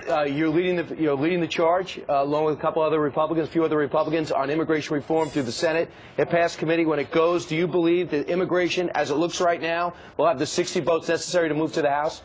You're leading the charge, along with a couple other Republicans, a few other Republicans, on immigration reform through the Senate. It passed committee. When it goes, do you believe that immigration, as it looks right now, will have the 60 votes necessary to move to the House?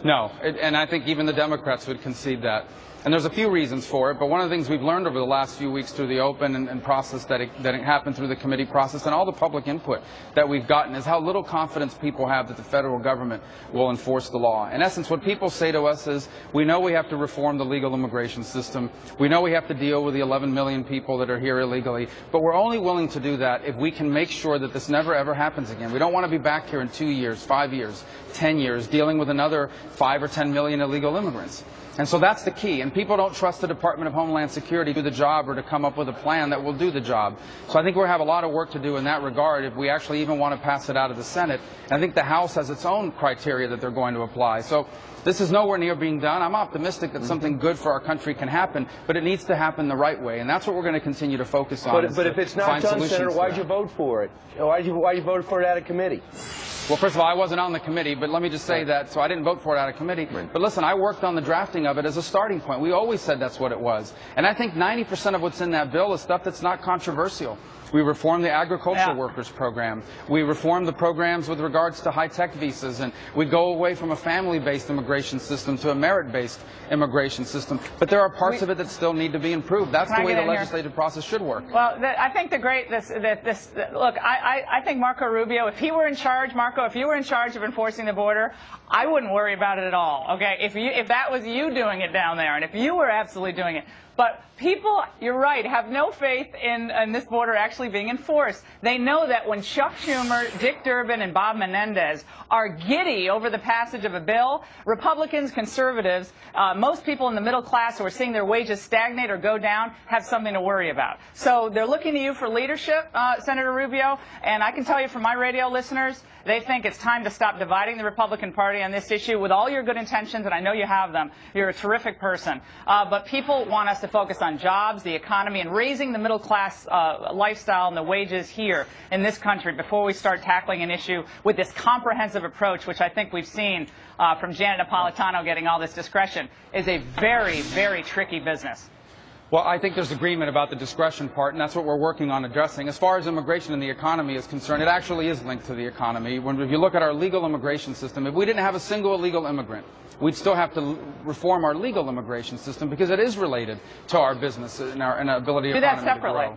No, and I think even the Democrats would concede that. And there's a few reasons for it, but one of the things we've learned over the last few weeks through the open and process that it happened through the committee process and all the public input that we've gotten is how little confidence people have that the federal government will enforce the law. In essence, what people say to us is, we know we have to reform the legal immigration system. We know we have to deal with the 11 million people that are here illegally, but we're only willing to do that if we can make sure that this never ever happens again. We don't want to be back here in 2 years, 5 years, 10 years, dealing with another 5 or 10 million illegal immigrants. And so that's the key. And people don't trust the Department of Homeland Security to do the job or to come up with a plan that will do the job. So I think we'll have a lot of work to do in that regard if we actually even want to pass it out of the Senate. And I think the House has its own criteria that they're going to apply. So this is nowhere near being done. I'm optimistic that something good for our country can happen, but it needs to happen the right way. And that's what we're going to continue to focus on. But if it's not done, Senator, why'd you vote for it? Why'd you vote for it out of committee? Well, first of all, I wasn't on the committee, but let me just say that, so I didn't vote for it out of committee. Right. But listen, I worked on the drafting of it as a starting point. We always said that's what it was. And I think 90% of what's in that bill is stuff that's not controversial. We reformed the agricultural workers program. We reformed the programs with regards to high-tech visas, and we go away from a family-based immigration system to a merit-based immigration system. But there are parts of it that still need to be improved. That's the way the legislative process should work. Well, I think look, I think Marco Rubio, if he were in charge, Marco, if you were in charge of enforcing the border, I wouldn't worry about it at all. Okay, if that was you doing it down there, and if you were absolutely doing it. But people, you're right, have no faith in this border actually being enforced. They know that when Chuck Schumer, Dick Durbin, and Bob Menendez are giddy over the passage of a bill, Republicans, conservatives, most people in the middle class who are seeing their wages stagnate or go down have something to worry about. So they're looking to you for leadership, Senator Rubio, and I can tell you from my radio listeners, they think it's time to stop dividing the Republican Party on this issue with all your good intentions, and I know you have them. You're a terrific person. But people want us to focus on jobs, the economy, and raising the middle class lifestyle and the wages here in this country before we start tackling an issue with this comprehensive approach, which I think we've seen from Janet Napolitano getting all this discretion, is a very, very tricky business. Well, I think there's agreement about the discretion part, and that's what we're working on addressing. As far as immigration and the economy is concerned, it actually is linked to the economy. If you look at our legal immigration system, if we didn't have a single illegal immigrant, we'd still have to reform our legal immigration system because it is related to our business and our ability to grow.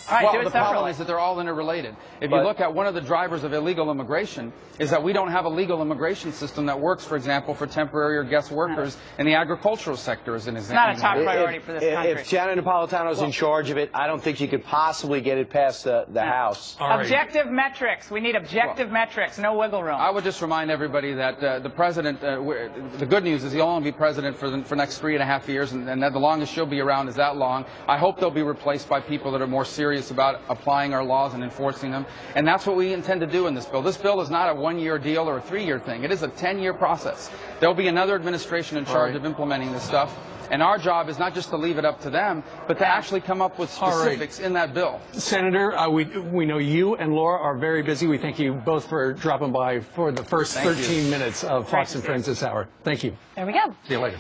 All right, well, the problem is that they're all interrelated. If you look at one of the drivers of illegal immigration is that we don't have a legal immigration system that works, for example, for temporary or guest workers in the agricultural sector as an example. It's not a top priority for this country. If Janet Napolitano's in charge of it, I don't think she could possibly get it past the House. Objective metrics. We need objective metrics, no wiggle room. I would just remind everybody that the president, the good news is he'll only be president for the next 3.5 years, and that the longest she'll be around is that long. I hope they'll be replaced by people that are more serious about applying our laws and enforcing them, and that's what we intend to do in this bill. This bill is not a 1-year deal or a 3-year thing. It is a 10-year process. There'll be another administration in charge of implementing this stuff, and our job is not just to leave it up to them, but to actually come up with specifics in that bill. Senator, we know you and Laura are very busy. We thank you both for dropping by for the first 13 minutes of Fox and Friends this hour. Thank you. There we go. See you later.